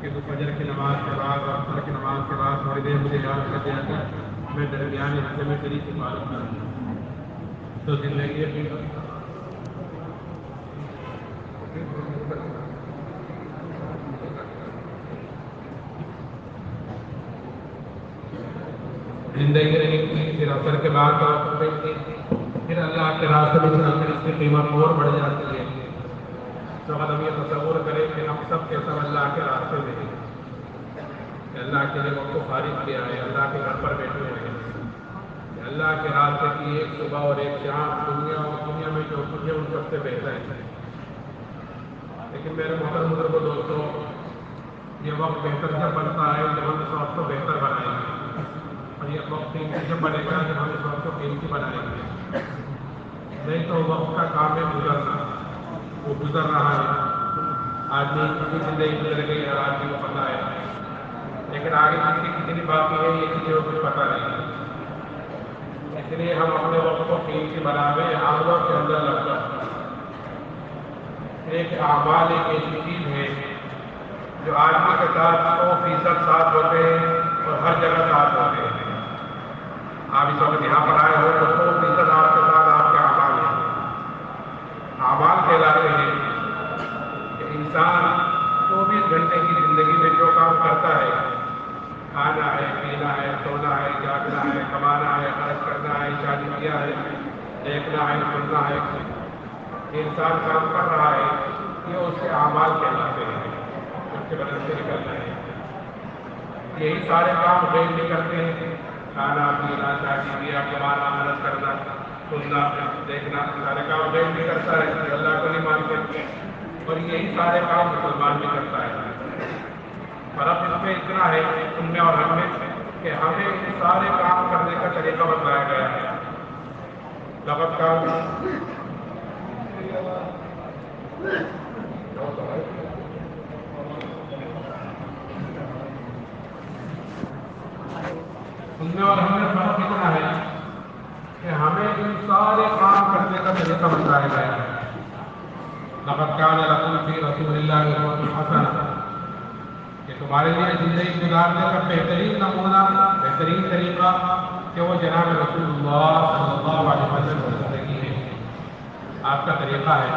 کہ تو فجر کی نماز کے بعد اور عصر کی نماز کے بعد تھوڑی دیر مجھے یاد کر دیا کر، میں درمیان حصے میں تیری سفارش کروں تو زندگی اپنی زندگی رہی تھی، پھر عصر کے بعد پھر اللہ کے راستے میں چلتے اس کی قیمت اور بڑھ جاتی ہے۔ تو اگر ہم یہ تصور کریں کہ ہم سب کے سب اللہ کے راستے میں ہیں، کہ اللہ کے لیے وقت کو فارغ کیا ہے، اللہ کے گھر پر بیٹھے ہوئے ہیں، کہ اللہ کے راستے کی ایک صبح اور ایک شام دنیا میں جو کچھ ہے ان سب سے بہتر ہے۔ لیکن میرے محترم بزرگوں دوستوں، یہ وقت بہتر جب بنتا ہے جب ہم اس وقت کو بہتر بنائیں گے، اور یہ وقت قیمتی جب بنے گا جب ہم اس وقت کو قیمتی بنائیں گے۔ نہیں تو وقت کا کام ہے گزرنا، وہ گزر رہا ہے، آدمی کی زندگی گزر گئی ہر آدمی کو پتہ ہے، لیکن آگے کس کی کتنی باقی ہے یہ کسی کو کچھ پتہ نہیں۔ اس لیے ہم اپنے وقت کو قیمتی بناویں، عملوں کے اندر لگ کر۔ ایک اعمال ایک ایسی چیز ہے جو آدمی کے ساتھ 100% ساتھ ہوتے ہیں اور ہر جگہ ساتھ ہوتے ہیں۔ آپ اس وقت یہاں پر آئے ہو تو 100% آپ کے ساتھ آپ کے اعمال ہیں۔ اعمال کہلاتے ہیں کہ انسان 24 گھنٹے کی زندگی میں جو کام کرتا ہے، کھانا ہے، پینا ہے، سونا ہے، جاگنا ہے، کمانا ہے، خرچ کرنا ہے، شادی کیا ہے، دیکھنا ہے، سننا ہے، یہ انسان کام کر رہا ہے، یہ اس کے اعمال کہلاتے ہیں، اس کے بدن سے نکلنا ہے۔ یہی سارے کام غیر بھی کرتے ہیں، کھانا پینا، شادی بیاہ، کمانا، محنت کرنا، سننا، دیکھنا، سارے کام غیر بھی کرتا ہے جو اللہ کو نہیں مانتے، اور یہی سارے کام مسلمان بھی کرتا ہے۔ فرق اس میں اتنا ہے ان میں اور ہم میں کہ ہمیں ان سارے کام کرنے کا طریقہ بتایا گیا ہے۔ لقد کان ان میں اور ہم میں فرق اتنا ہے کہ ہمیں ان سارے کام کرنے کا طریقہ بتایا گیا ہے۔ لقد کان لکم فی رسول اللہ اسوۃ حسنہ، کہ تمہارے لیے زندگی گزارنے کا بہترین نمونہ، بہترین طریقہ کہ وہ جناب رسول اللہ صلی اللہ علیہ وسلم کی زندگی ہے، آپ کا طریقہ ہے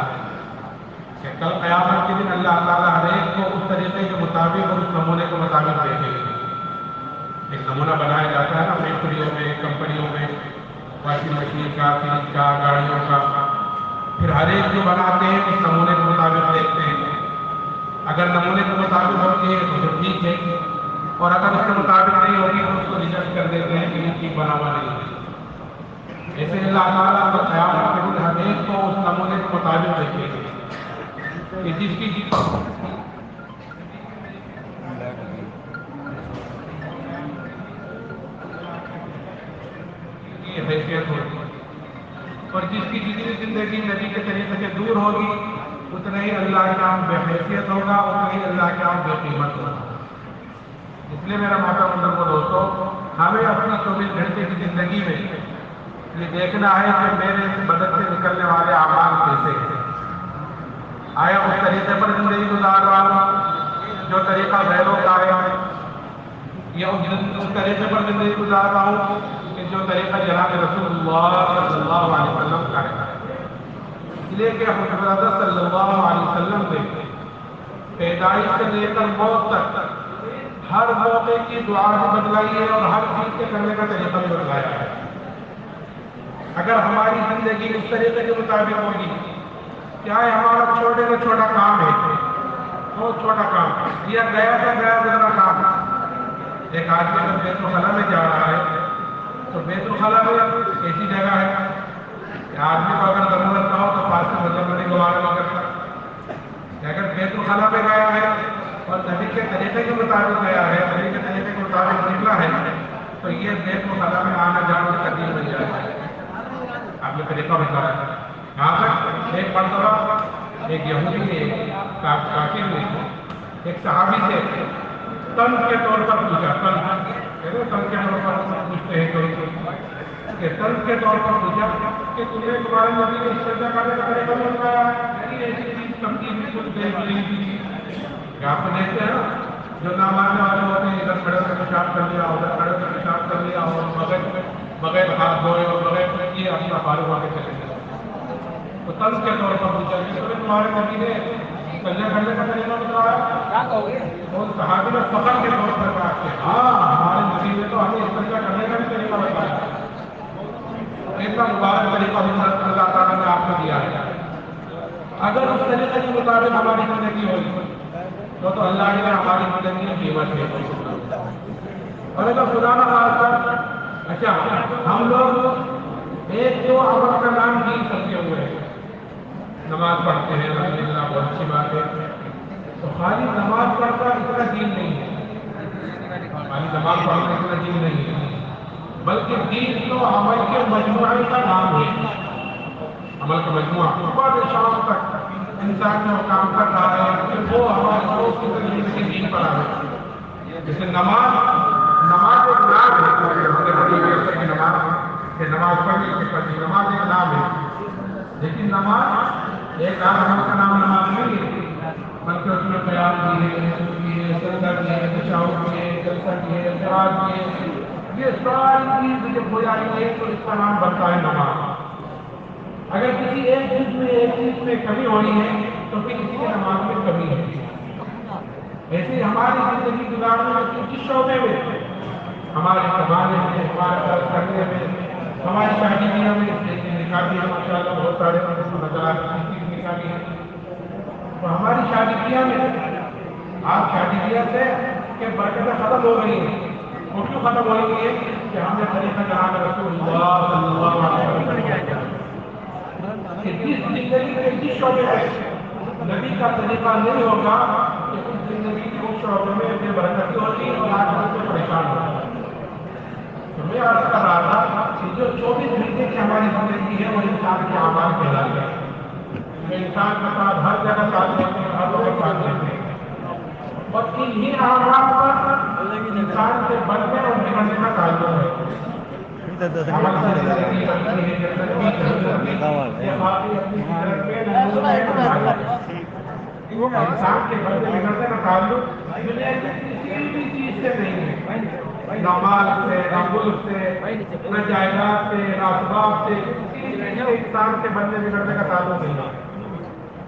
کہ کل قیامت کے دن اللہ تعالیٰ ہر ایک کو اس طریقے کے مطابق اور اس نمونے کے مطابق دیکھے گا۔ ایک نمونہ بنایا جاتا ہے نا فیکٹریوں میں، کمپنیوں میں، واشنگ مشین کا، فریج کا، گاڑیوں کا، پھر ہر ایک جو بناتے ہیں اس نمونے کے مطابق دیکھتے ہیں، اگر نمونے کے مطابق ہوتی ہے تو پھر ٹھیک ہے، اور اگر اس کے مطابق نہیں ہوگی تو اس کو ریجیکٹ کر دیتے ہیں کہ یہ ٹھیک بنا ہوا نہیں ہے۔ ایسے اللہ تعالیٰ کو قیامت کے دن ہر ایک کو اس نمونے کے مطابق دیکھے گا کہ جس کی حیثیت ہوگی، اور جس کی جتنی زندگی نبی کے طریقے سے دور ہوگی اتنا ہی اللہ کے یہاں بے حیثیت ہوگا، اتنا ہی اللہ کے یہاں بے قیمت ہوگا۔ اس لیے میرا محترم بزرگوں دوستوں، ہمیں اپنی 24 گھنٹے کی زندگی میں یہ دیکھنا ہے کہ میرے بدن سے نکلنے والے اعمال کیسے ہیں۔ آیا اس طریقے پر زندگی گزار رہا ہوں جو طریقہ غیروں کا ہے، یا اس طریقے پر زندگی گزار رہا ہوں کہ جو طریقہ جناب رسول اللہ صلی اللہ علیہ وسلم کا ہے۔ اس لیے کہ حضرت صلی اللہ علیہ وسلم نے پیدائش سے لے کر موت تک ہر موقع کی دعا بھی بتلائی ہے اور ہر چیز کے کرنے کا طریقہ بھی بتلایا ہے۔ اگر ہماری زندگی اس طریقے کے مطابق ہوگی، کیا ہے ہمارا چھوٹے سے چھوٹا کام ہے، بہت چھوٹا کام یا گیا سے گیا گزرا کام۔ ایک آدمی اگر بیت الخلا میں جا رہا ہے تو بیت الخلا میں ایسی جگہ ہے کہ آدمی کو اگر ضرورت نہ ہو تو پاس سے مطلب نہیں گوارا نہیں کرتا۔ اگر بیت الخلا میں گیا ہے اور نبی کے طریقے کے مطابق گیا ہے، نبی کے طریقے کے مطابق نکلا ہے، تو یہ بیت الخلا میں آنا جانا سے تبدیل بن جائے گا۔ آپ نے طریقہ بتایا یہاں تک ایک مرتبہ ایک یہودی نے کافر نے ایک صحابی سے طنز کے طور پر پوچھا، طنز کے طور پر پوچھتے ہیں کہ طنز کے طور پر پوچھا کہ تمہیں تمہارے نبی نے سجدہ کرنے کا طریقہ بتایا، ایسی چیز تبدیل بالکل نہیں تھی کہ آپ کو دیکھتے ہیں جو نہ ماننے والے ہوتے ہیں ادھر کھڑے سے پیشاب کر لیا, ادھر کھڑے سے پیشاب کر لیا, اور بغیر ہاتھ دھوئے اور بغیر کیے اپنا فارغ ہو کے چلے گئے. تو طرز کے طور پر پوچھا کہ تمہارے نبی نے کلیا کرنے کا طریقہ بتایا؟ اور صحابی نے فخر کے طور پر کہا کہ ہاں ہمارے نبی نے تو ہمیں اس طریقہ کرنے کا بھی طریقہ بتایا. اتنا مبارک طریقہ اللہ تعالیٰ نے آپ کو دیا ہے. اگر اس طریقے کے مطابق ہماری زندگی ہوئی تو اللہ نے ہماری زندگی کی قیمت ہے. اور اگر خدا نہ خاصہ اچھا ہم لوگ ایک دو عمل کا نام ہی سمجھے ہوئے ہیں, نماز پڑھتے ہیں الحمدللہ بہت اچھی بات ہے, تو خالی نماز پڑھنا اتنا دین نہیں ہے, خالی نماز پڑھنا اتنا دین نہیں ہے, بلکہ دین تو عمل کے مجموعے کا نام ہے. عمل کا مجموعہ صبح سے شام تک انسان جو کام کر رہا ہے کہ وہ ہمارے دوست کی زندگی کے دین پر آ رہے ہیں. جیسے نماز ایک نام ہے, نماز پڑھنے کے پڑھی نماز ایک نام ہے, لیکن نماز ایک عمل کا نام نماز نہیں ہے, بلکہ اس میں قیام بھی ہے, سجود بھی ہے, سجدہ بھی ہے, تشہد بھی ہے, جلسہ بھی ہے, قرات بھی ہے, یہ ساری چیز جب ہو جاتی ہے تو اس کا نام بنتا ہے نماز. اگر کسی ایک چیز میں کمی ہونی ہے تو پھر کسی کی نماز میں کمی ہے. ایسے ہماری زندگی گزارنے میں کس شعبے میں, ہمارے کمانے میں, ہمارے خرچ کرنے میں, ہماری شادی بیاہ میں نکاح بھی ماشاء اللہ بہت سارے نظر آتے نکاح بھی ہیں. تو ہماری شادی بیاہ میں آپ شادی بیاہ سے کہ برکتیں ختم ہو گئی ہیں. وہ کیوں ختم ہو گئی ہے کہ ہم نے طریقہ جناب رسول اللہ صلی اللہ علیہ وسلم کہ جس زندگی میں جس شعبے میں نبی کا طریقہ نہیں ہوگا کہ اس زندگی کے اس شعبے میں بے برکتی ہوتی ہے اور آج سے پریشان ہوتا ہے. تو میں عرض کر رہا تھا کہ جو 24 گھنٹے کی ہماری زندگی ہے وہ انسان کے اعمال کہلاتے ہیں. انسان کے ساتھ ہر جگہ ساتھ ہوتے ہیں, ہر وقت ساتھ ہوتے ہیں, اور انہی اعمال پر انسان کے بننے اور بگڑنے کا تعلق ہے. انسان کے بننے بگڑنے کا تعلق دنیا کی کسی بھی چیز سے نہیں ہے, نہ مال سے, نہ ملک سے, نہ جائیداد سے, نہ اسباب سے, کسی چیز سے انسان کے بننے بگڑنے کا تعلق نہیں ہے,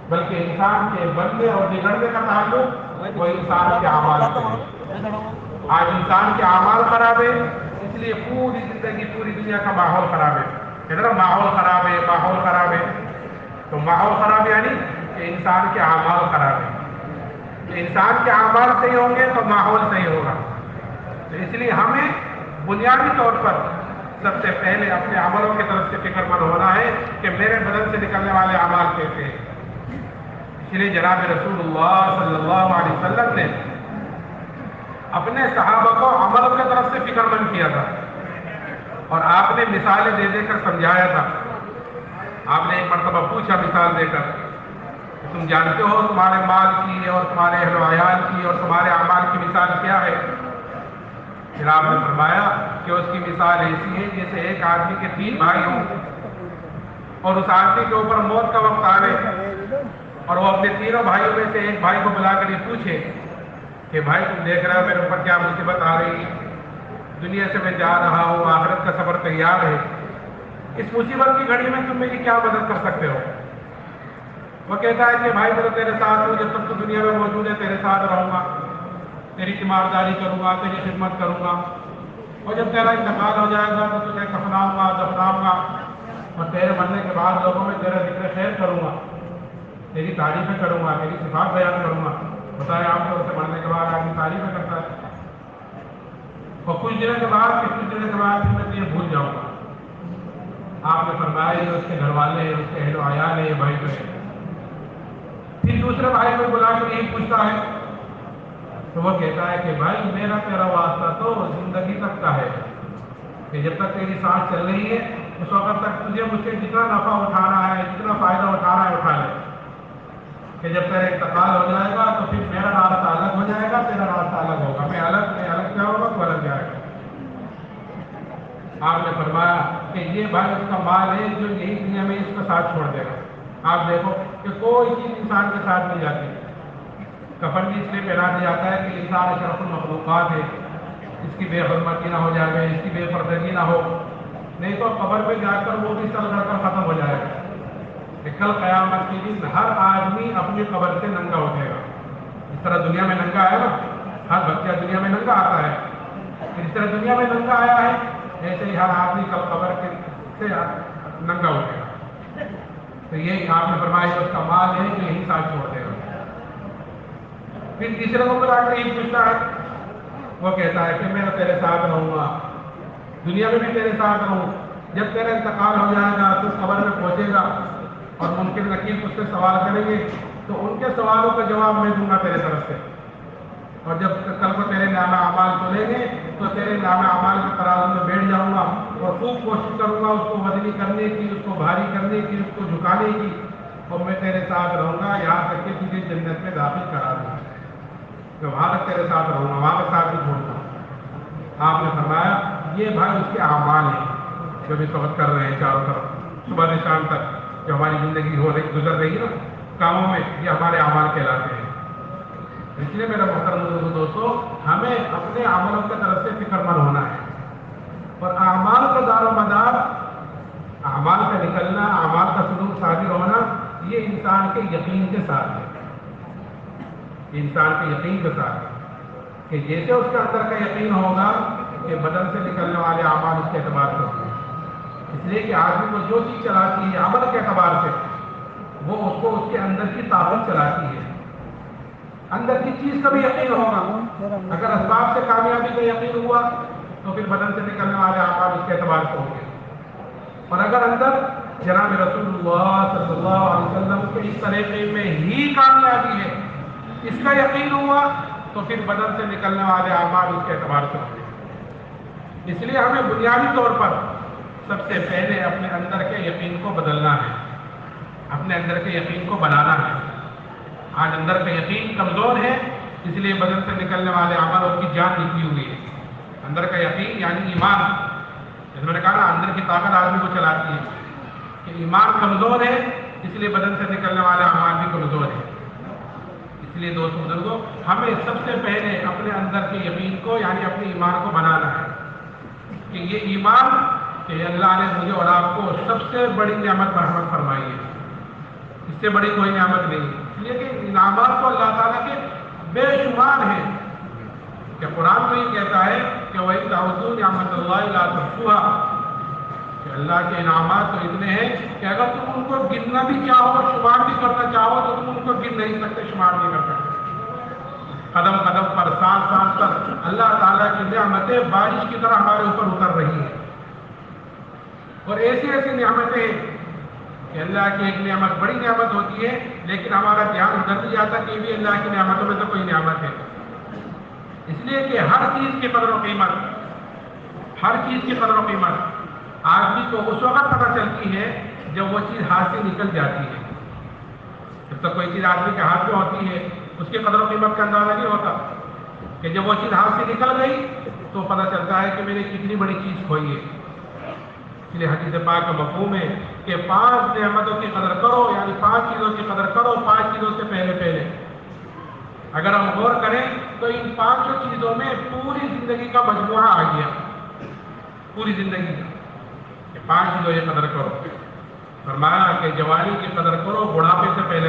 بلکہ انسان کے بننے اور بگڑنے کا تعلق وہ انسان کے اعمال سے ہے. آج انسان کے اعمال خراب ہے, اس لیے پوری زندگی پوری دنیا کا ماحول خراب ہے. ادھر ماحول خراب ہے, ماحول خراب ہے, تو ماحول خراب یعنی کہ انسان کے اعمال خراب ہے. انسان کے اعمال صحیح ہوں گے تو ماحول صحیح ہوگا. تو اس لیے ہمیں بنیادی طور پر سب سے پہلے اپنے عملوں کی طرف سے فکر مند ہونا ہے کہ میرے بدن سے نکلنے والے اعمال کیسے ہیں. اس لیے جناب رسول اللہ صلی اللہ علیہ وسلم نے اپنے صحابہ کو عمل کی طرف سے فکر مند کیا تھا, اور آپ نے مثالیں دے دے کر سمجھایا تھا. آپ نے ایک مرتبہ پوچھا مثال دے کر, تم جانتے ہو تمہارے مال کی اور تمہارے اہل و عیال کی اور تمہارے اعمال کی مثال کیا ہے؟ پھر آپ نے فرمایا کہ اس کی مثال ایسی ہے جیسے ایک آدمی کے 3 بھائی ہوں, اور اس آدمی کے اوپر موت کا وقت آ رہے, اور وہ اپنے 3 بھائیوں میں سے ایک بھائی کو بلا کر یہ پوچھے کہ بھائی تم دیکھ رہے ہو میرے اوپر کیا مصیبت آ رہی ہے, دنیا سے میں جا رہا ہوں, آخرت کا سفر تیار ہے, اس مصیبت کی گھڑی میں تم میری کیا مدد کر سکتے ہو؟ وہ کہتا ہے کہ بھائی میں تو تیرے ساتھ ہوں, جب تک تو دنیا میں موجود ہے تیرے ساتھ رہوں گا, تیری تیمارداری کروں گا, تیری خدمت کروں گا, اور جب تیرا انتقال ہو جائے گا تو تجھے کفناؤں گا, دفناؤں گا, اور تیرے مرنے کے بعد لوگوں میں تیرا ذکر خیر کروں گا, تیری تعریفیں کروں گا, تیری صفات بیان کروں گا. بتائیں آپ کو اسے مرنے کے بعد آدمی تعریفیں کرتا ہے, اور کچھ دنوں کے بعد میں تجھے بھول جاؤں گا. آپ نے فرمایا یہ اس کے گھر والے ہیں, اس کے اہل و عیال ہیں, یہ بھائی تو ہے. پھر دوسرے بھائی کو بلا کر یہی پوچھتا ہے, تو وہ کہتا ہے کہ بھائی میرا تیرا واسطہ تو زندگی تک کا ہے, کہ جب تک تیری سانس چل رہی ہے اس وقت تک تجھے مجھ سے جتنا نفع اٹھانا ہے, جتنا فائدہ اٹھانا ہے اٹھا لے, کہ جب تیرا انتقال ہو جائے گا تو پھر میرا راستہ الگ ہو جائے گا, تیرا راستہ الگ ہوگا, میں الگ جاؤں گا, تو الگ جائے گا. آپ نے فرمایا کہ یہ بھائی اس کا مال ہے جو یہی دنیا میں اس کا ساتھ چھوڑ دے گا. آپ دیکھو کہ کوئی چیز انسان کے ساتھ نہیں جاتی, کفن بھی اس لیے پہنا دیا جاتا ہے کہ انسان اشرف المخلوقات ہے، اس کی بے حرمتی نہ ہو جائے، اس کی بے پردگی نہ ہو، نہیں تو قبر پہ جا کر وہ بھی سر گڑ کر ختم ہو جائے گا۔ کہ کل قیامت کے دن ہر آدمی اپنی قبر سے ننگا اٹھے گا۔ اس طرح دنیا میں ننگا ہے نا، ہر بچہ دنیا میں ننگا آتا ہے، اس طرح دنیا میں ننگا آیا ہے، ایسے ہی ہر آدمی کل قبر سے ننگا اٹھے گا۔ تو یہ آپ نے فرمایا اس کا مال ہے کہ یہی ساتھ چھوڑ دے گا۔ پھر تیسرے نمبر آ کر یہ پوچھتا ہے، وہ کہتا ہے کہ میں تیرے ساتھ رہوں گا، دنیا میں بھی تیرے ساتھ رہوں، جب تیرا انتقال ہو جائے گا تو قبر میں پہنچے گا اور ممکن نقیب اس سے سوال کریں گے تو ان کے سوالوں کا جواب میں دوں گا تیرے طرف سے، اور جب کل کو تیرے نامہ اعمال تلیں گے تو تیرے نامہ اعمال کے ترازو میں بیٹھ جاؤں گا اور خوب کوشش کروں گا اس کو وزنی کرنے کی، اس کو بھاری کرنے کی، اس کو جھکانے کی، اور میں تیرے ساتھ رہوں گا یہاں تک کہ تجھے جنت میں داخل کرا دوں گا۔ میں وہاں تک تیرے ساتھ رہوں گا، وہاں تک ساتھ بھی چھوڑوں گا۔ آپ نے فرمایا یہ بھائی اس کے اعمال ہیں جو بھی سبق کر رہے ہیں چاروں طرف صبح سے شام تک جو ہماری زندگی گزر رہی ہے نا کاموں میں، یہ ہمارے اعمال کہلاتے ہیں۔ اس لیے میرا محترم دوستو، ہمیں اپنے عملوں کی طرف سے فکر مند ہونا ہے، اور اعمال کا دار و مدار، اعمال کا نکلنا، اعمال کا سلوک صادر ہونا، یہ انسان کے یقین کے ساتھ ہے، انسان کے یقین کے ساتھ ہے کہ جیسے اس کے اندر کا یقین ہوگا کہ بدن سے نکلنے والے اعمال اس کے اعتبار سے ہوں گے۔ اس لیے کہ آدمی کو جو چیز چلاتی ہے عمل کے اعتبار سے، وہ اس کو اس کے اندر کی طاقت چلاتی ہے، اندر کی چیز کا بھی یقین ہوگا۔ اگر اسباب سے کامیابی کا یقین ہوا تو پھر بدن سے نکلنے والے اعمال اس کے اعتبار سے ہوں گے، اور اگر اندر جناب رسول اللہ صلی اللہ علیہ وسلم کے اس طریقے میں ہی کامیابی ہے، اس کا یقین ہوا تو پھر بدن سے نکلنے والے اعمال اس کے اعتبار سے ہوں گے۔ اس لیے ہمیں بنیادی طور پر سب سے پہلے اپنے اندر کے یقین کو بدلنا ہے، اپنے اندر کے یقین کو بنانا ہے۔ آج اندر کا یقین کمزور ہے، اس لیے بدن سے نکلنے والے اعمال کی جان نکلی ہوئی ہے۔ اندر کا یقین یعنی ایمان، جیسے میں نے کہا نا اندر کی طاقت آدمی کو چلاتی ہے، کہ ایمان کمزور ہے اس لیے بدن سے نکلنے والے اعمال بھی کمزور ہے۔ اس لیے دوستو بزرگوں، ہمیں سب سے پہلے اپنے اندر کے یقین کو یعنی اپنے ایمان کو بنانا ہے کہ یہ ایمان کہ اللہ نے مجھے اور آپ کو سب سے بڑی نعمت مرحمت فرمائی ہے، اس سے بڑی کوئی نعمت نہیں، اس لیے کہ انعامات تو اللہ تعالیٰ کے بے شمار ہیں، کہ قرآن میں یہ کہتا ہے کہ وَإِن تَعُدُّوا نِعْمَتَ اللَّهِ لَا تُحْصُوهَا، کہ اللہ کے انعامات تو اتنے ہیں کہ اگر تم ان کو گننا بھی چاہو، شمار بھی کرنا چاہو تو تم ان کو گن نہیں سکتے، شمار نہیں کر سکتے۔ قدم قدم پر، سانس سانس پر اللہ تعالیٰ کی نعمتیں بارش کی طرح ہمارے اوپر اتر رہی ہیں، اور ایسی ایسی نعمتیں کہ اللہ کی ایک نعمت بڑی نعمت ہوتی ہے لیکن ہمارا دھیان ادھر بھی جاتا کہ یہ بھی اللہ کی نعمتوں میں تو کوئی نعمت ہے۔ اس لیے کہ ہر چیز کی قدر و قیمت، ہر چیز کی قدر و قیمت آدمی کو اس وقت پتہ چلتی ہے جب وہ چیز ہاتھ سے نکل جاتی ہے۔ جب تک کوئی چیز آدمی کے ہاتھ میں ہوتی ہے اس کی قدر و قیمت کا اندازہ نہیں ہوتا، کہ جب وہ چیز ہاتھ سے نکل گئی تو پتہ چلتا ہے کہ میں نے کتنی بڑی چیز کھوئی ہے۔ اس لیے حدیث پاک کا مفہوم ہے کہ 5 نعمتوں کی قدر کرو، یعنی 5 چیزوں کی قدر کرو 5 چیزوں سے پہلے۔ اگر ہم غور کریں تو ان 5 چیزوں میں پوری زندگی کا مجموعہ آ گیا، پوری زندگی کا، کہ 5 چیزوں کی قدر کرو۔ فرمایا کہ جوانی کی قدر کرو بڑھاپے سے پہلے،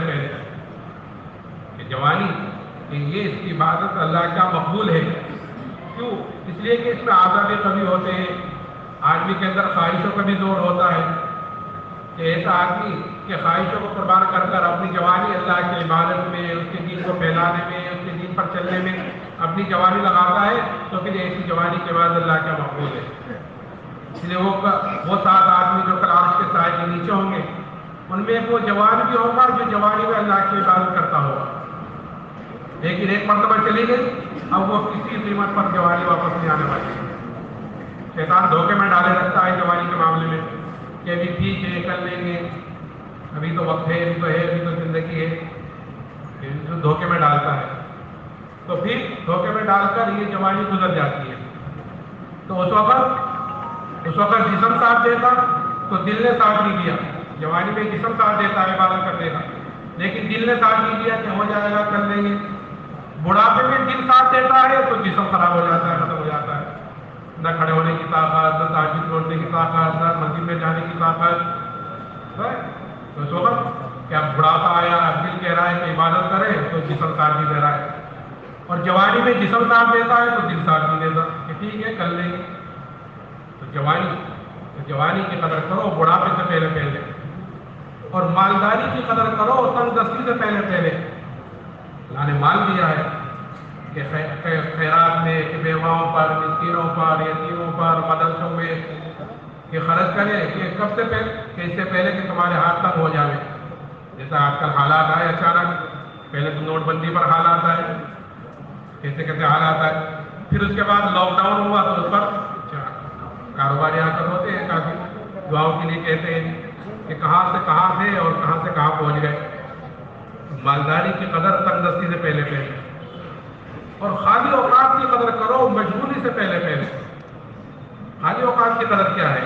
کہ جوانی کہ یہ اس کی عبادت اللہ کا مقبول ہے۔ کیوں؟ اس لیے کہ اس میں آزادی کبھی ہوتے ہیں، آدمی کے اندر خواہشوں کا بھی زور ہوتا ہے، کہ ایسا آدمی کہ خواہشوں کو قربان کر کر اپنی جوانی اللہ کی عبادت میں، اس کے دین کو پھیلانے میں، اس کے دین پر چلنے میں اپنی جوانی لگاتا ہے تو پھر ایسی جوانی کے بعد اللہ کا مقبول ہے۔ اس لیے وہ 7 آدمی جو کل عرش کے سائے کے نیچے ہوں گے ان میں وہ جوان بھی ہوگا جو جوانی میں اللہ کی عبادت کرتا ہوگا، لیکن ایک مرتبہ چلی گئی اب وہ کسی قیمت پر جوانی واپس نہیں آنے والی ہے۔ شیطان دھوکے میں ڈالے رکھتا ہے جوانی کے معاملے میں کہ ابھی ٹھیک ہے کر لیں گے، ابھی تو وقت ہے، ابھی تو ہے، ابھی تو زندگی ہے، دھوکے میں ڈالتا ہے، تو پھر دھوکے میں ڈال کر یہ جوانی گزر جاتی ہے۔ تو اس وقت جسم ساتھ دیتا تو دل نے ساتھ نہیں دیا۔ جوانی میں جسم ساتھ دیتا ہے عبادت کرنے کا، لیکن دل نے ساتھ نہیں دیا کہ ہو جائے گا کر لیں گے، بڑھاپے میں دل ساتھ دیتا ہے تو جسم خراب ہو جاتا ہے، ختم ہو جاتا ہے، نہ کھڑے ہونے کی طاقت، نہ تہجد چھوڑنے کی طاقت، نہ مسجد میں جانے کی طاقت. تو اس وقت کیا بڑھاپا آیا، اب دل کہہ رہا ہے کہ عبادت کرے تو جسم ساتھ نہیں دے رہا ہے، اور جوانی میں جسم ساتھ دیتا ہے تو دل ساتھ نہیں دیتا کہ ٹھیک ہے کر لیں گے. تو جوانی کی قدر کرو بڑھاپے سے پہلے پہلے، اور مالداری کی قدر کرو تنگ دستی سے پہلے پہلے. اللہ نے مال دیا ہے کہ خیرات میں، کہ بیواؤں پر، مسکینوں پر، یتیموں پر، مدرسوں میں کہ خرچ کرے، کہ کب سے پہلے، کہ اس سے پہلے کہ تمہارے ہاتھ تنگ ہو جائے. جیسا آج کل حالات آئے اچانک، پہلے تو نوٹ بندی پر حالات آئے، کیسے کیسے حالات آئے، پھر اس کے بعد لاک ڈاؤن ہوا تو اس پر کاروبار یہاں پر ہوتے ہیں، کافی دعاؤں کے لیے کہتے ہیں کہ کہاں سے کہاں تھے اور کہاں سے کہاں پہنچ گئے. مالداری کی قدر تنگ دستی سے پہلے پہلے، اور خالی اوقات کی قدر کرو مشغولی سے پہلے پہلے. خالی اوقات کی قدر کیا ہے؟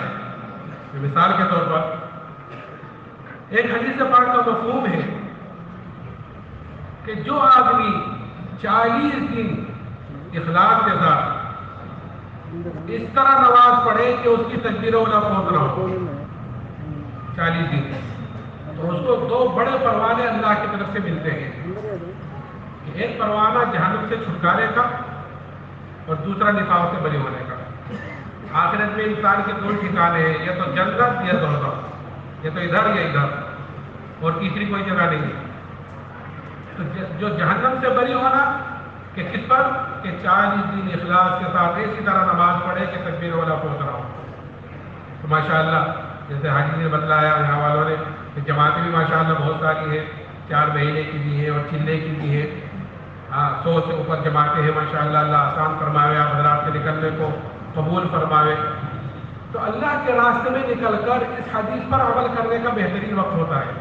مثال کے طور پر ایک حدیث پاک کا مفہوم ہے کہ جو آدمی 40 دن اخلاص کے ساتھ اس طرح نماز پڑھے کہ اس کی تکبیر اولیٰ پہنچ رہا ہو 40 دن، تو اس کو 2 بڑے پروانے اللہ کی طرف سے ملتے ہیں. ایک پروانہ جہنم سے چھٹکارے کا، اور دوسرا نفاق سے بری ہونے کا. آخرت میں انسان کے 2 ٹھکانے ہیں، یا تو جنت یا دوزخ، یا تو ادھر یا ادھر، اور تیسری کوئی جگہ نہیں ہے. تو جو جہنم سے بری ہونا کہ کس پر، کہ 40 دن اخلاص کے ساتھ اسی طرح نماز پڑھے کہ تکبیر اولیٰ پہنچ رہا ہو. تو ماشاءاللہ جیسے حاجی نے بتلایا یہاں والوں نے کہ جماعتیں بھی ماشاءاللہ بہت ساری ہیں، 4 مہینے کی بھی ہے اور چلے کی بھی ہے. 100 سے اوپر جماعتیں ہیں ماشاءاللہ. اللہ آسان فرماوے، آپ حضرات کے نکلنے کو قبول فرماوے. تو اللہ کے راستے میں نکل کر اس حدیث پر عمل کرنے کا بہترین وقت ہوتا ہے.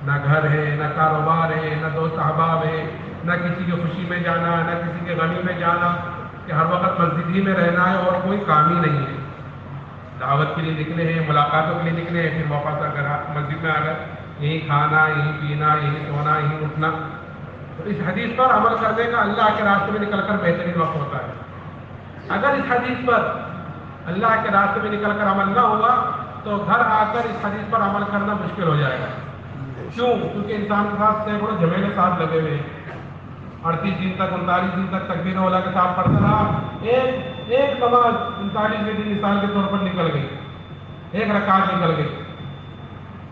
نہ گھر ہے، نہ کاروبار ہے، نہ دوست احباب ہے، نہ کسی کی خوشی میں جانا، نہ کسی کے غمی میں جانا، کہ ہر وقت مسجد ہی میں رہنا ہے اور کوئی کام ہی نہیں ہے. دعوت کے لیے نکلے ہیں، ملاقاتوں کے لیے نکلے ہیں، پھر موقع سے اگر مسجد میں آ گئے، یہیں کھانا، یہیں پینا، یہیں سونا، یہیں اٹھنا. تو اس حدیث پر عمل کرنے کا اللہ کے راستے میں نکل کر بہترین وقت ہوتا ہے. اگر اس حدیث پر اللہ کے راستے میں نکل کر عمل نہ ہوا تو گھر آ کر اس حدیث پر عمل کرنا مشکل ہو جائے گا. کیوں؟ کیونکہ انسان کے ساتھ سینکڑوں جھمیلے ساتھ لگے ہوئے ہیں. 38 دن تک، 39 دن تک تکبیر اولیٰ کے ساتھ پڑھتا رہا. ایک نماز 39ویں دن مثال کے طور پر نکل گئی، ایک رکعت نکل گئی،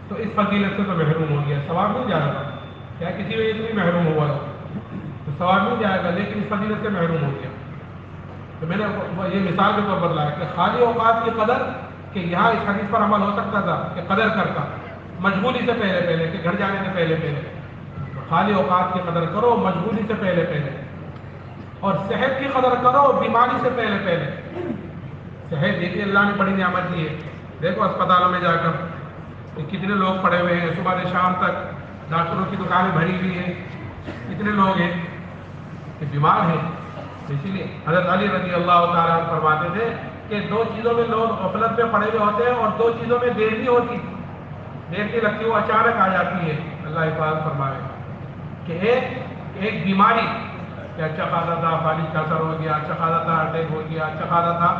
تو اس فضیلت سے تو محروم ہو گیا. ثواب مل جائے گا، کیا کسی وجہ سے بھی محروم ہوا تو ثواب مل جائے گا، لیکن اس فضیلت سے محروم ہو گیا. تو میں نے یہ مثال کے طور پر لایا کہ خالی اوقات کی قدر، کہ یہاں اس حدیث پر عمل ہو سکتا تھا کہ قدر کرتا مشغولی سے پہلے پہلے، کہ گھر جانے سے پہلے پہلے. خالی اوقات کی قدر کرو مشغولی سے پہلے پہلے، اور صحت کی قدر کرو بیماری سے پہلے پہلے. صحت دیکھیے اللہ نے بڑی نعمت دی ہے. دیکھو اسپتالوں میں جا کر کہ کتنے لوگ پڑے ہوئے ہیں، صبح سے شام تک ڈاکٹروں کی دکانیں بھری ہوئی ہیں. کتنے لوگ ہیں کہ بیمار ہیں. اسی لیے حضرت علی رضی اللہ تعالیٰ عنہ فرماتے تھے کہ 2 چیزوں میں لوگ غفلت میں پڑے ہوئے ہوتے ہیں، اور 2 چیزوں میں دیر نہیں ہوتی، دیر نہیں لگتی، وہ اچانک آ جاتی ہے. اللہ حفاظت فرمائے کہ ایک بیماری، کہ اچھا خاصا تھا فالج کا اثر ہو گیا، اچھا خاصا تھا اٹیک ہو گیا، اچھا خاصا تھا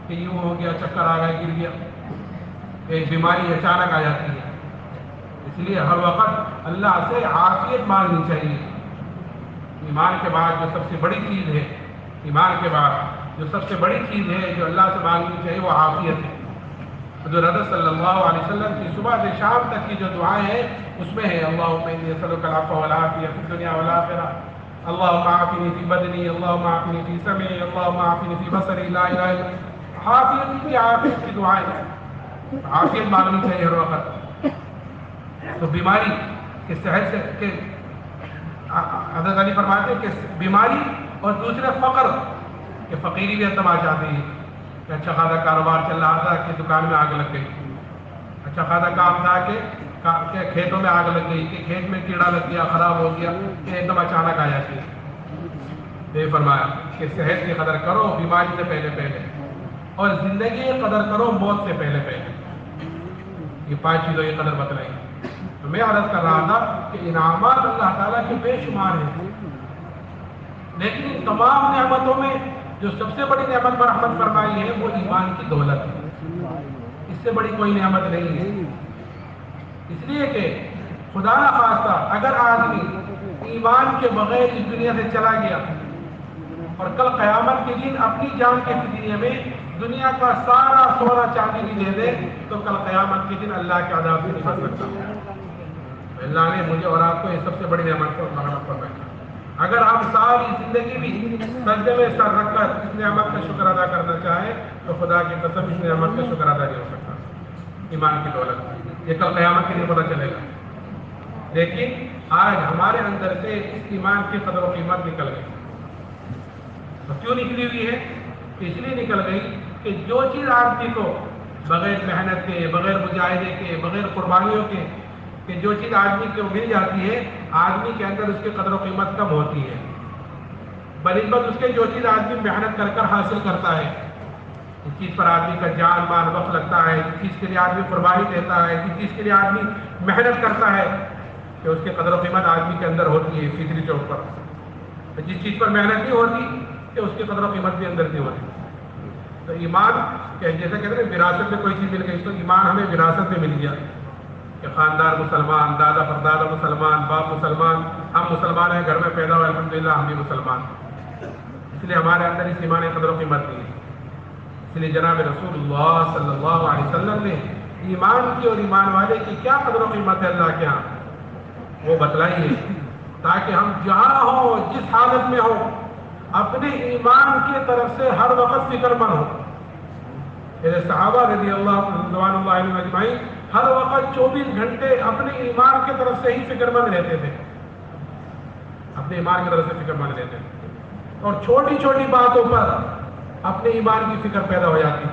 کہ یوں ہو گیا، چکر آ گئے، گر گیا. ایک بیماری اچانک آ جاتی ہے. اس لیے ہر وقت اللہ سے عافیت مانگنی چاہیے. ایمان کے بعد جو سب سے بڑی چیز ہے، ایمان کے بعد جو سب سے بڑی چیز ہے جو اللہ سے مانگنی چاہیے وہ عافیت ہے. حضور صلی اللہ علیہ وسلم کی صبح سے شام تک کی جو دعائیں ہیں اس میں ہے اللہم انی اسألک العفو والعافیہ فی الدنیا والآخرہ، اللہم عافنی فی بدنی، اللہم عافنی فی سمعی، اللہم عافنی فی بصری، لا الہ الا انت. عافیت کی دعائیں ہیں. عافیت مانگنی چاہیے ہر وقت. تو بیماری کہ صحت سے، کہ حضرت علی فرماتے ہیں کہ بیماری، اور دوسرے فقر، کہ فقیری بھی اندم آ جاتی ہے. کہ اچھا خاصا کاروبار چل رہا تھا کہ دکان میں آگ لگ گئی، اچھا خاصا کام تھا کہ کھیتوں میں آگ لگ گئی، کہ کھیت میں کیڑا لگ گیا، خراب ہو گیا، کہ ایک دم اچانک آ جاتی ہے. یہ فرمایا کہ صحت کی قدر کرو بیماری سے پہلے پہلے، اور زندگی کی قدر کرو موت سے پہلے پہلے. یہ 5 چیزوں کی قدر بتلائی. تو میں عرض کر رہا تھا کہ انعامات اللہ تعالیٰ کے بے شمار ہیں. لیکن ان تمام نعمتوں میں جو سب سے بڑی نعمت مرحمت فرمائی ہے وہ ایمان کی دولت ہے، اس سے بڑی کوئی نعمت نہیں ہے۔ اس لیے کہ خدا نہ خواستہ اگر آدمی ایمان کے بغیر اس دنیا سے چلا گیا اور کل قیامت کے دن اپنی جان کے فدیے میں دنیا کا سارا سونا چاندی بھی دے دے تو کل قیامت کے دن اللہ کے عذاب سے نہیں بچ سکتا۔ اللہ نے مجھے اور آپ کو یہ سب سے بڑی نعمت کو مرحمت فرمائی۔ اگر ہم ساری زندگی بھی سجدے میں سر رکھ کر اس نعمت کا شکر ادا کرنا چاہیں تو خدا کی قسم اس نعمت کا شکر ادا نہیں ہو سکتا۔ ایمان کی دولت یہ کل قیامت کے لیے پتہ چلے گا، لیکن آج ہمارے اندر سے اس ایمان کی قدر و قیمت نکل گئی۔ تو کیوں نکلی ہوئی ہے؟ اس لیے نکل گئی کہ جو چیز آدمی کو بغیر محنت کے، بغیر مجاہدے کے، بغیر قربانیوں کے، کہ جو چیز آدمی کو مل جاتی ہے آدمی کے اندر اس کی قدر و قیمت کم ہوتی ہے، بنسبت اس کے جو چیز آدمی محنت کر کر حاصل کرتا ہے، اس چیز پر آدمی کا جان مال وقت لگتا ہے، اس چیز کے لیے آدمی قربانی دیتا ہے، اس چیز کے لیے آدمی محنت کرتا ہے، کہ اس کی قدر و قیمت آدمی کے اندر ہوتی ہے فطری طور پر۔ جس چیز پر محنت نہیں ہوتی کہ اس کی قدر و قیمت بھی اندر نہیں ہوتی۔ تو ایمان کہ جیسے کہتے ہیں وراثت میں کوئی چیز مل گئی، تو ایمان ہمیں وراثت میں مل گیا کہ خاندان مسلمان، دادا پردادا مسلمان، باپ مسلمان، ہم مسلمان ہیں، گھر میں پیدا ہوئے الحمدللہ ہم بھی مسلمان، اس لیے ہمارے اندر اس ایمان قدر و قیمت نہیں ہے۔ اس لیے جناب رسول اللہ صلی اللہ علیہ وسلم نے ایمان کی اور ایمان والے کی کیا قدر و قیمت ہے اللہ کے ہاں وہ بتلائی ہے، تاکہ ہم جہاں ہوں، جس حالت میں ہوں، اپنے ایمان کی طرف سے ہر وقت فکر مند ہو۔ میرے صحابہ رضی اللہ رضوان اللہ علیہ اجمعین ہر وقت 24 گھنٹے اپنے ایمان کی طرف سے ہی فکر مند رہتے تھے، اپنے ایمان کی طرف سے فکر مند رہتے تھے، اور چھوٹی چھوٹی باتوں پر اپنے ایمان کی فکر پیدا ہو جاتی،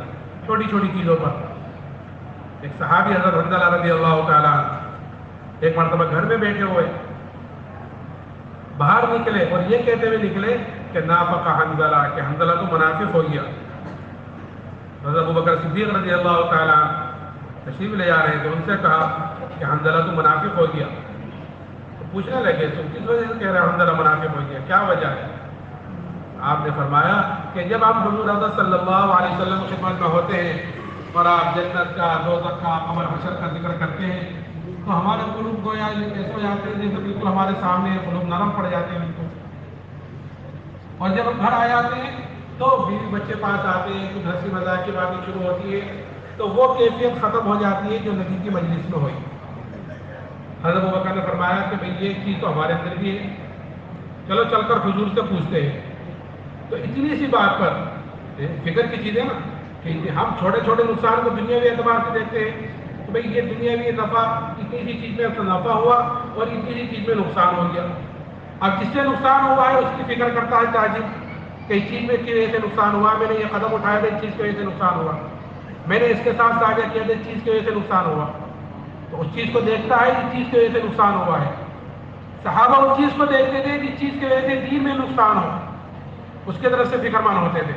چھوٹی چھوٹی چیزوں پر۔ ایک صحابی حضرت حنظلہ رضی اللہ تعالیٰ ایک مرتبہ گھر میں بیٹھے ہوئے باہر نکلے اور یہ کہتے ہوئے نکلے کہ نافق حنظلہ، کہ حنظلہ تو منافق ہو گیا۔ حضرت ابوبکر صدیق رضی اللہ تعالیٰ تشریف لے جا رہے تھے، ان سے کہا کہ حنظلہ تو منافق ہو گیا۔ تو پوچھنے لگے تم کس وجہ سے کہہ رہے حنظلہ منافق ہو گیا، کیا وجہ ہے؟ آپ نے فرمایا کہ جب آپ حضور حضرت صلی اللہ علیہ وسلم کی خدمت میں ہوتے ہیں اور آپ جنت کا، دوزخ کا، قبر حشر کا ذکر کرتے ہیں تو ہمارے قلوب گویا ایسے ہو جاتے ہیں جیسے بالکل ہمارے سامنے قلوب نرم پڑ جاتے ہیں بالکل۔ اور جب ہم گھر آ جاتے ہیں تو بیوی بچے پاس آتے ہیں، کچھ ہنسی مذاق کی باتیں شروع ہوتی ہے تو وہ کیفیت ختم ہو جاتی ہے جو نبی کی مجلس میں ہوئی۔ حضرت ابوبکر نے فرمایا کہ بھئی یہ چیز تو ہمارے اندر بھی ہے، چلو چل کر حضور سے پوچھتے ہیں۔ تو اتنی سی بات پر فکر کی چیز ہے نا کہ ہم چھوٹے چھوٹے نقصان کو دنیاوی اعتبار سے دیکھتے ہیں کہ بھئی یہ دنیاوی نفع، اتنی سی چیز میں نفع ہوا اور اتنی سی چیز میں نقصان ہو گیا۔ اب جس سے نقصان ہوا ہے اس کی فکر کرتا ہے تاجر کہ اس چیز میں کی وجہ سے نقصان ہوا، میں نے یہ قدم اٹھایا تھا اس چیز کی وجہ سے نقصان ہوا، میں نے اس کے ساتھ ساجھا کیا تھا اس چیز کی وجہ سے نقصان ہوا، تو اس چیز کو دیکھتا ہے اس چیز کی وجہ سے نقصان ہوا ہے۔ صحابہ اس چیز کو دیکھتے تھے جس چیز کی وجہ سے دین میں نقصان ہو، اس کے طرف سے فکر مند ہوتے تھے۔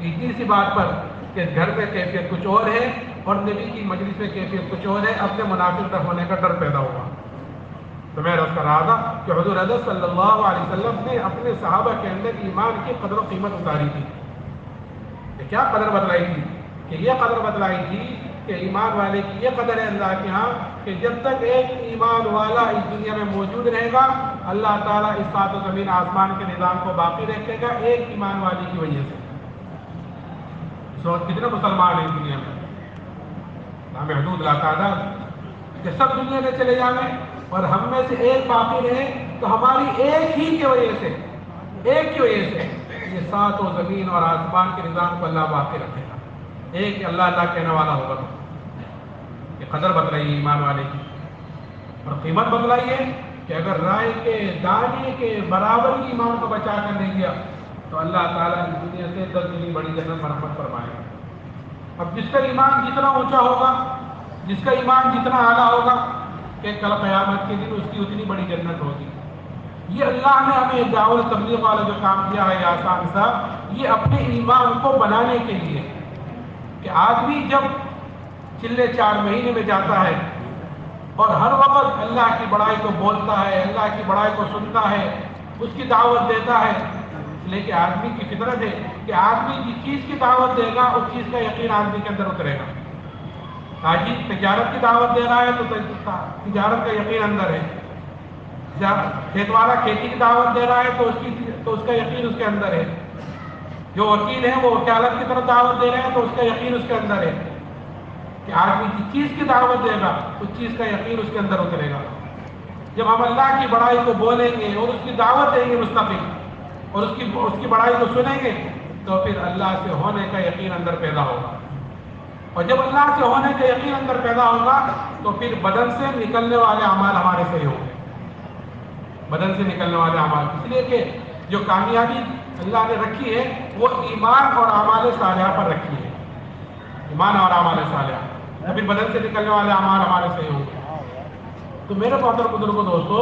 اتنی سی بات پر کہ گھر میں کیفیت کچھ اور ہے اور نبی کی مجلس میں کیفیت کچھ اور ہے، اپنے منافق ہونے کا ڈر پیدا ہوا۔ تو میں عرض کر رہا تھا کہ حضور حضرت صلی اللہ علیہ وسلم نے اپنے صحابہ کے اندر ایمان کی قدر و قیمت اتاری تھی۔ کہ کیا قدر بتلائی تھی؟ کہ یہ قدر بتلائی تھی کہ ایمان والے کی یہ قدر ہے اللہ کے ہاں کہ جب تک ایک ایمان والا اس دنیا میں موجود رہے گا اللہ تعالیٰ اس سات و زمین آسمان کے نظام کو باقی رکھے گا ایک ایمان والے کی وجہ سے۔ اس وقت کتنے مسلمان ہیں اس دنیا میں؟ محدود لا تعداد، کہ سب دنیا میں چلے جائیں اور ہم میں سے ایک باقی رہے تو ہماری ایک ہی کی وجہ سے، ایک کی وجہ سے یہ سات و زمین اور آسمان کے نظام کو اللہ باقی رکھے گا۔ ایک اللہ کہنے والا ہوگا تو یہ قدر بتلائی ایمان والے کی، اور قیمت بتلائی ہے کہ اگر رائے کے دانے کے برابر کی ایمان کو بچا کر نہیں گیا تو اللہ تعالیٰ اس دنیا سے 10 دنی بڑی جنت مرحمت فرمائے گا۔ اب جس کا ایمان جتنا اونچا ہوگا، جس کا ایمان جتنا اعلیٰ ہوگا کہ کل قیامت کے دن اس کی اتنی بڑی جنت ہوگی۔ یہ اللہ نے ہمیں دعوت تبلیغ والا جو کام کیا ہے آسان سا، یہ اپنے ایمان کو بنانے کے لیے کہ آدمی جب چلے 4 مہینے میں جاتا ہے اور ہر وقت اللہ کی بڑائی کو بولتا ہے، اللہ کی بڑائی کو سنتا ہے، اس کی دعوت دیتا ہے، لیکن آدمی کی فطرت ہے کہ آدمی جس چیز کی دعوت دے گا اس چیز کا یقین آدمی کے اندر اترے گا۔ تاجر تجارت کی دعوت دے رہا ہے تو تجارت کا یقین اندر ہے، کھیت والا کھیتی کی دعوت دے رہا ہے تو اس کا یقین اس کے اندر ہے، جو وکیل ہے وہ وکالت کی طرف دعوت دے رہے ہیں تو اس کا یقین اس کے اندر ہے کہ آدمی جس چیز کی دعوت دے گا اس چیز کا یقین اس کے اندر اترے گا۔ جب ہم اللہ کی بڑائی کو بولیں گے اور اس کی دعوت دیں گے مستقل، اور اس کی بڑائی کو سنیں گے، تو پھر اللہ سے ہونے کا یقین اندر پیدا ہوگا، اور جب اللہ سے ہونے کا یقین اندر پیدا ہوگا تو پھر بدن سے نکلنے والے اعمال ہمارے صحیح ہوں گے، بدن سے نکلنے والے اعمال، اس لیے کہ جو کامیابی اللہ نے رکھی ہے وہ ایمان اور اعمال صالحہ پر رکھی ہے، ایمان اور اعمال صالحہ، پھر بدن سے نکلنے والے اعمال ہمارے صحیح ہوں گے۔ تو میرے محترم بزرگوں دوستو،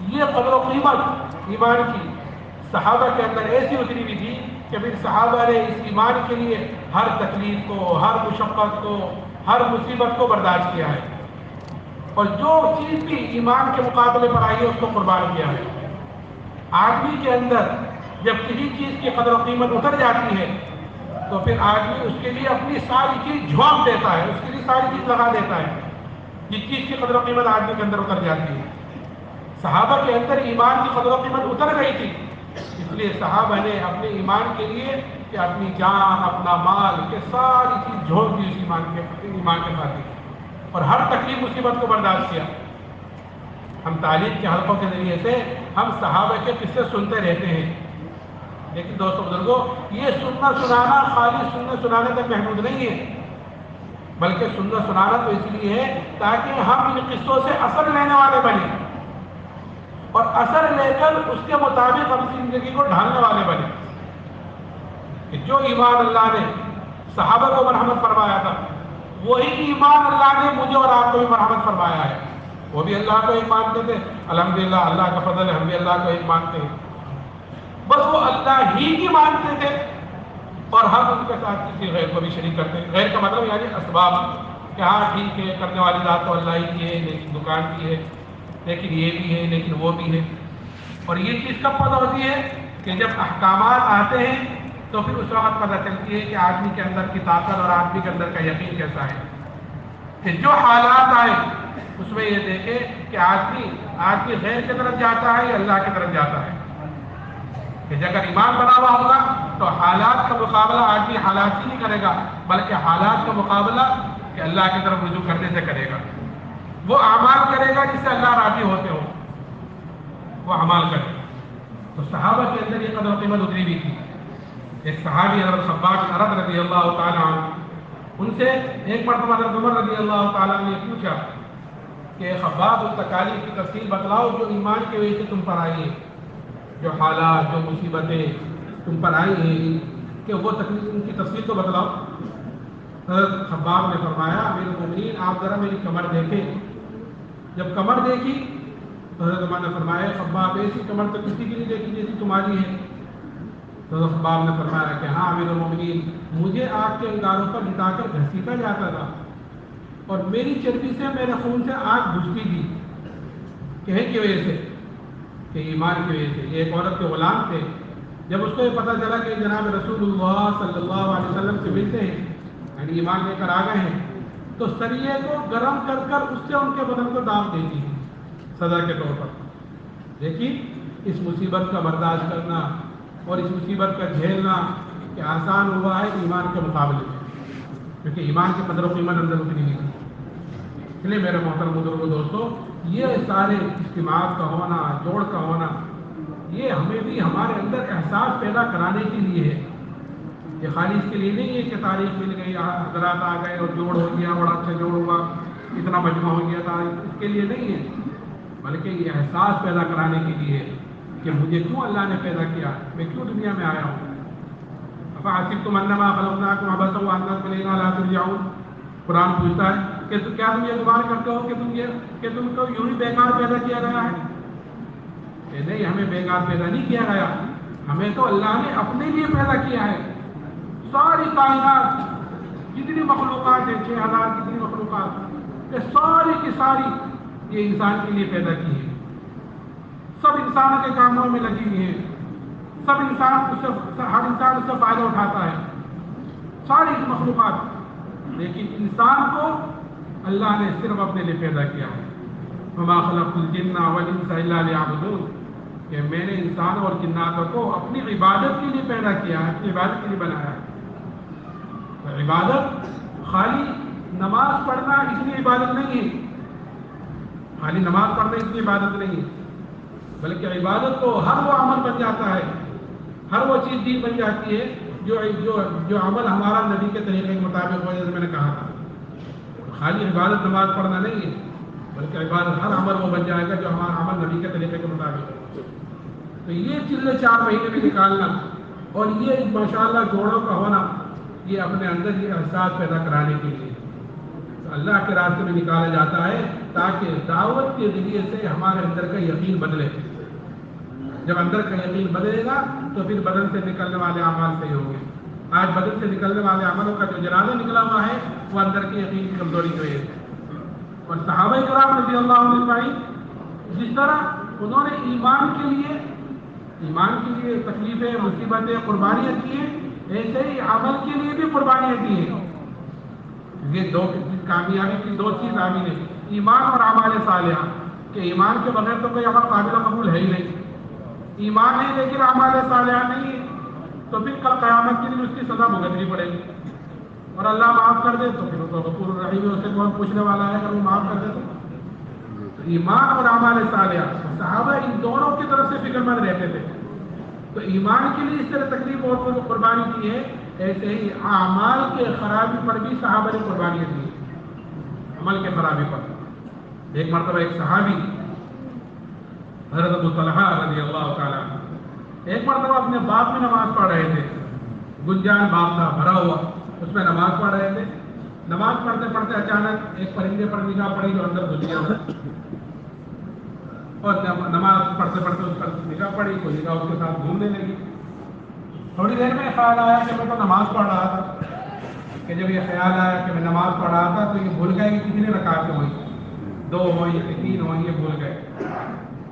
یہ قدر و قیمت ایمان کی صحابہ کے اندر ایسی اتری ہوئی تھی کہ پھر صحابہ نے اس ایمان کے لیے ہر تکلیف کو، ہر مشقت کو، ہر مصیبت کو برداشت کیا ہے، اور جو چیز بھی ایمان کے مقابلے پر آئی ہے اس کو قربان کیا ہے۔ آدمی کے اندر جب کسی چیز کی قدر و قیمت اتر جاتی ہے تو پھر آدمی اس کے لیے اپنی ساری چیز جھونک دیتا ہے، اس کے لیے ساری چیز لگا دیتا ہے، جس چیز کی قدر و قیمت آدمی کے اندر اتر جاتی ہے۔ صحابہ کے اندر ایمان کی قدر و قیمت اتر گئی تھی، اس لیے صحابہ نے اپنے ایمان کے لیے کہ اپنی جان، اپنا مال کہ ساری چیز جھونک دی اس ایمان کے ساتھ، اور ہر تکلیف مصیبت کو برداشت کیا۔ ہم تعلیم کے حلقوں کے ذریعے سے ہم صحابہ کے قصے سنتے رہتے ہیں، لیکن دوستو بزرگوں، یہ سننا سنانا خالی سننا سنانے تک محدود نہیں ہے، بلکہ سننا سنانا تو اس لیے ہے تاکہ ہم ان قصوں سے اثر لینے والے بنیں، اور اثر لے کر اس کے مطابق اپنی زندگی کو ڈھالنے والے بنیں، کہ جو ایمان اللہ نے صحابہ کو مرحمت فرمایا تھا وہی ایمان اللہ نے مجھے اور آپ کو بھی مرحمت فرمایا ہے۔ وہ بھی اللہ کو ایک مانتے تھے، الحمدللہ اللہ کا فضل ہے ہم بھی اللہ کو ایک مانتے ہیں، بس وہ اللہ ہی کی مانتے تھے، اور ہم ان کے ساتھ کسی غیر کو بھی شریک کرتے ہیں۔ غیر کا مطلب یعنی اسباب، کہ ہاں ٹھیک ہے کرنے والی ذات تو اللہ ہی کی ہے، لیکن دکان کی ہے، لیکن یہ بھی ہے، لیکن وہ بھی ہے۔ اور یہ چیز کب پتہ ہوتی ہے کہ جب احکامات آتے ہیں تو پھر اس وقت پتہ چلتی ہے کہ آدمی کے اندر کی طاقت اور آدمی کے اندر کا یقین کیسا ہے، کہ جو حالات آئے اس میں یہ دیکھے کہ آدمی غیر کی طرف جاتا ہے یا اللہ کی طرف جاتا ہے، کہ اگر ایمان بنا ہوا ہوگا تو حالات کا مقابلہ آدمی حالات سے نہیں کرے گا، بلکہ حالات کا مقابلہ کہ اللہ کی طرف رجوع کرنے سے کرے گا، وہ اعمال کرے گا جس سے اللہ راضی ہوتے ہو، وہ اعمال کرے گا۔ تو صحابہ کے اندر یہ قدر و قیمت اتری ہوئی تھی۔ ایک صحابی حضرت خباب بن ارد رضی اللہ تعالیٰ عنہ، ان سے ایک مرتبہ حضرت عمر رضی اللہ تعالیٰ عنہ نے پوچھا کہ خباب اس تکالیف کی تفصیل بتلاؤ جو ایمان کی وجہ سے تم پر آئی ہے، جو حالات، جو مصیبتیں تم پر آئی ہیں، کہ وہ ان کی تفصیل تو بتلاؤ۔ حضرت خباب نے فرمایا امیر المومنین آپ ذرا میری کمر دیکھیں۔ جب کمر دیکھی تو حضرت عمر نے فرمایا خباب ایسی کمر تو کسی کی نہیں دیکھی جیسی تمہاری ہے۔ تو حضرت خباب نے فرمایا کہ ہاں امیر المومنین، مجھے آگ کے انگاروں پر لٹا کر گھسیٹا جاتا تھا، اور میری چربی سے میرے خون سے آگ بجھتی تھی، کہے کی وجہ سے کہ ایمان کی وجہ سے۔ یہ ایک عورت کے غلام تھے، جب اس کو یہ پتہ چلا کہ جناب رسول اللہ صلی اللہ علیہ وسلم سے ملتے ہیں، یعنی ایمان لے کر آ گئے ہیں، تو سریے کو گرم کر کر اس سے ان کے بدن کو داغ دیتی ہے سزا کے طور پر۔ لیکن اس مصیبت کا برداشت کرنا اور اس مصیبت کا جھیلنا کہ آسان ہوا ہے ایمان کے مقابلے میں، کیونکہ ایمان کی قدر و قیمت اندر اتری نہیں تھی۔ اس لیے میرے محترم بزرگوں دوستو، یہ سارے اجتماعات کا ہونا، جوڑ کا ہونا، یہ ہمیں بھی ہمارے اندر احساس پیدا کرانے کے لیے ہے۔ یہ خالی اس کے لیے نہیں ہے کہ تاریخ مل گئی، حضرات آ گئے اور جوڑ ہو گیا، بڑا اچھا جوڑ ہوا، اتنا مجمع ہو گیا تھا، اس کے لیے نہیں ہے، بلکہ یہ احساس پیدا کرانے کے لیے ہے کہ مجھے کیوں اللہ نے پیدا کیا، میں کیوں دنیا میں آیا ہوں۔ افحسبتم انما خلقناکم عبثا وانکم الینا لا ترجعون، قرآن پوچھتا ہے کہ کیا تم یہ گمان کرتے ہو کہ تم کو یوں ہی بیکار پیدا کیا گیا ہے؟ کہ نہیں، ہمیں بیکار پیدا نہیں کیا گیا، ہمیں تو اللہ نے اپنے لیے پیدا کیا ہے۔ ساری کائنات جتنی مخلوقات ہیں، 6000 کتنی مخلوقات، یہ ساری کی ساری یہ انسان کے لیے پیدا کی ہے۔ سب انسانوں کے کاموں میں لگی ہوئی ہیں، سب انسان ہر انسان اس سے فائدہ اٹھاتا ہے، ساری مخلوقات، لیکن انسان کو اللہ نے صرف اپنے لیے پیدا کیا ہے۔ وما خلقت الجن والانس الا لیعبدون، کہ میں نے انسان اور جنات کو اپنی عبادت کے لیے پیدا کیا ہے، اپنی عبادت کے لیے بنایا ہے۔ تو عبادت خالی نماز پڑھنا اس لیے عبادت نہیں ہے، خالی نماز پڑھنا اس لیے عبادت نہیں ہے، بلکہ عبادت تو ہر وہ عمل بن جاتا ہے، ہر وہ چیز دین بن جاتی ہے جو عمل ہمارا نبی کے طریقے کے مطابق ہو، جیسے میں نے کہا تھا۔ خالی عبادت نماز پڑھنا نہیں ہے، بلکہ عبادت ہر عمل وہ بن جائے گا جو ہمارا عمل نبی کے طریقے کے مطابق ہے۔ تو یہ چلے 4 مہینے میں نکالنا اور یہ ماشاءاللہ جوڑوں کا ہونا، یہ اپنے اندر یہ احساس پیدا کرانے کے لیے تو اللہ کے راستے میں نکالا جاتا ہے، تاکہ دعوت کے ذریعے سے ہمارے اندر کا یقین بدلے۔ جب اندر کا یقین بدلے گا تو پھر بدن سے نکلنے والے اعمال صحیح ہوں گے۔ آج بدن سے نکلنے والے عملوں کا جو جنازہ نکلا ہوا ہے وہ اندر کے یقین کی کمزوری کی وجہ سے۔ اور صحابہ کرام رضی اللہ عنہ اجمعین جس طرح انہوں نے ایمان کے لیے تکلیفیں، مصیبتیں، قربانیاں کی ہیں، ایسے ہی عمل کے لیے بھی قربانیاں کی ہیں۔ یہ دو کامیابی کی 2 چیز عامل ہیں، ایمان اور اعمال صالحہ، کہ ایمان کے بغیر تو کوئی عمل قابل قبول ہے ہی نہیں۔ ایمان ہے لیکن اعمال صالحہ نہیں ہے تو پھر کل قیامت کے لیے اس کی سزا بھگتنی پڑے گی، اور اللہ معاف کر دے تو پھر وہ تو غفور الرحیم ہے، اس سے کون پوچھنے والا ہے اگر وہ معاف کر دے تو۔ ایمان اور اعمال صالحہ، صحابہ ان دونوں کی طرف سے فکر مند رہتے تھے۔ تو ایمان کے لیے اس طرح تکلیف اور قربانی کی ہے، ایسے ہی اعمال کے خرابی پر بھی صحابہ نے قربانیاں دی، عمل کے خرابی پر۔ ایک مرتبہ ایک صحابی حضرت ابو طلحہ رضی اللہ تعالیٰ ایک مرتبہ اپنے باغ میں نماز پڑھ رہے تھے، گنجان باغ تھا بھرا ہوا، اس میں نماز پڑھ رہے تھے۔ نماز پڑھتے پڑھتے اچانک ایک پرندے پر نگاہ پڑی جو اندر گھس گیا، اور نماز پڑھتے پڑھتے اس پر نگاہ پڑی، کوئی نگاہ اس کے ساتھ گھومنے لگی۔ تھوڑی دیر میں خیال آیا کہ میں تو نماز پڑھ رہا تھا، کہ جب یہ خیال آیا کہ میں نماز پڑھ رہا تھا تو یہ بھول گئے کہ کتنی رکعتیں ہوئی، 2 ہوئی کہ 3 ہوئی، یہ بھول گئے۔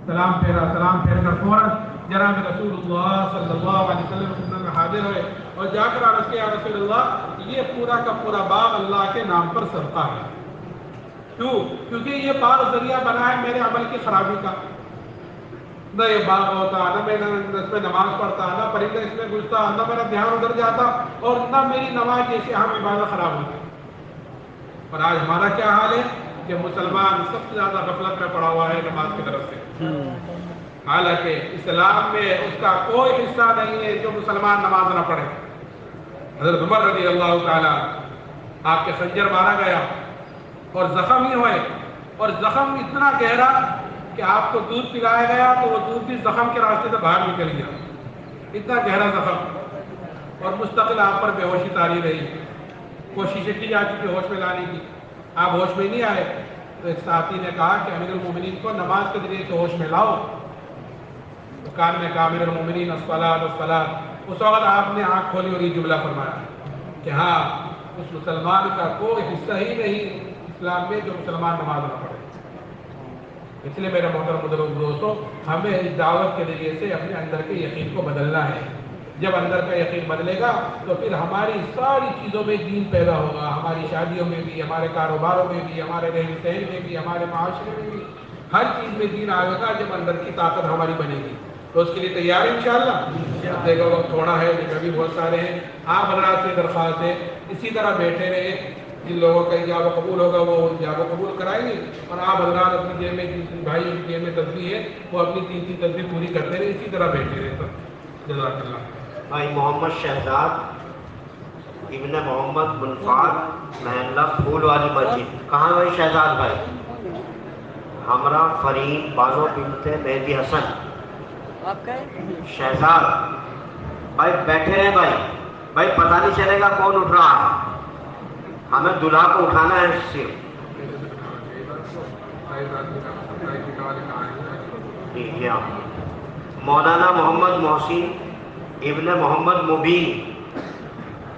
سلام پھیر کر فوراً جناب رسول اللہ صلی اللہ علیہ وسلم میں حاضر ہوئے اور جا کر عرض کیا، رسول اللہ یہ پورا کا پورا باغ اللہ کے نام پر صدقہ ہے۔ کیونکہ یہ باغ ذریعہ بنا ہے میرے عمل کی خرابی کا۔ نہ یہ باغ ہوتا، نہ میں اس میں نماز پڑھتا، نہ پرندہ اس میں گھستا، نہ میرا دھیان ادھر جاتا، اور نہ میری نماز جیسے ہم عبادت خراب ہوتی۔ اور آج ہمارا کیا حال ہے کہ مسلمان سب سے زیادہ غفلت میں پڑا ہوا ہے نماز کی طرف سے، حالانکہ اسلام میں اس کا کوئی حصہ نہیں ہے جو مسلمان نماز نہ پڑھے۔ حضرت عمر رضی اللہ تعالیٰ، آپ کے خنجر مارا گیا اور زخم ہی ہوئے، اور زخم اتنا گہرا کہ آپ کو دودھ پلایا گیا تو وہ دودھ بھی زخم کے راستے سے باہر نکل گیا، اتنا گہرا زخم، اور مستقل آپ پر بے ہوشی طاری رہی۔ کوششیں کی جا چکی ہوش میں لانے کی، آپ ہوش میں نہیں آئے، تو ایک ساتھی نے کہا کہ امیر المومنین کو نماز کے ذریعے سے ہوش میں لاؤ۔ تو کان میں کہا، امیر المومنین الصلاۃ الصلاۃ۔ اس وقت آپ نے آنکھ کھولی اور یہ جملہ فرمایا کہ ہاں اس مسلمان کا کوئی حصہ ہی نہیں اسلام میں جو مسلمان نماز نہ پڑھے۔ اس لیے میرے محترم بزرگ دوستوں، ہمیں اس دعوت کے ذریعے سے اپنے اندر کے یقین کو بدلنا ہے۔ جب اندر کا یقین بدلے گا تو پھر ہماری ساری چیزوں میں دین پیدا ہوگا، ہماری شادیوں میں بھی، ہمارے کاروباروں میں بھی، ہمارے رہن سہن میں بھی، ہمارے معاشرے میں بھی، ہر چیز میں دین آئے گا جب اندر کی طاقت ہماری بنے گی۔ تو اس کے لیے تیار ہیں انشاءاللہ؟ دیکھو وقت تھوڑا ہے، جگہ بھی بہت سارے ہیں۔ آپ حضرات سے درخواست ہے اسی طرح بیٹھے رہے، جن لوگوں کا اجابہ قبول ہوگا وہ اجابہ قبول کرائیں گے، اور آپ حضرات اپنی جیب میں جن بھائی کی جیب میں تسبیح ہے وہ اپنی 3 تسبیح پوری کرتے رہے، اسی طرح بیٹھے رہے۔ سب جزاک اللہ۔ بھائی محمد شہزاد ابن محمد منفعل محلہ پھول والی مسجد، کہاں بھائی شہزاد بھائی؟ ہمراہ فرین بانو بنت مہدی حسن شہزاد بھائی بیٹھے رہے بھائی پتہ نہیں چلے گا کون اٹھ رہا ہے، ہمیں دلہا کو اٹھانا ہے صرف۔ مولانا محمد محسن ابن محمد مبین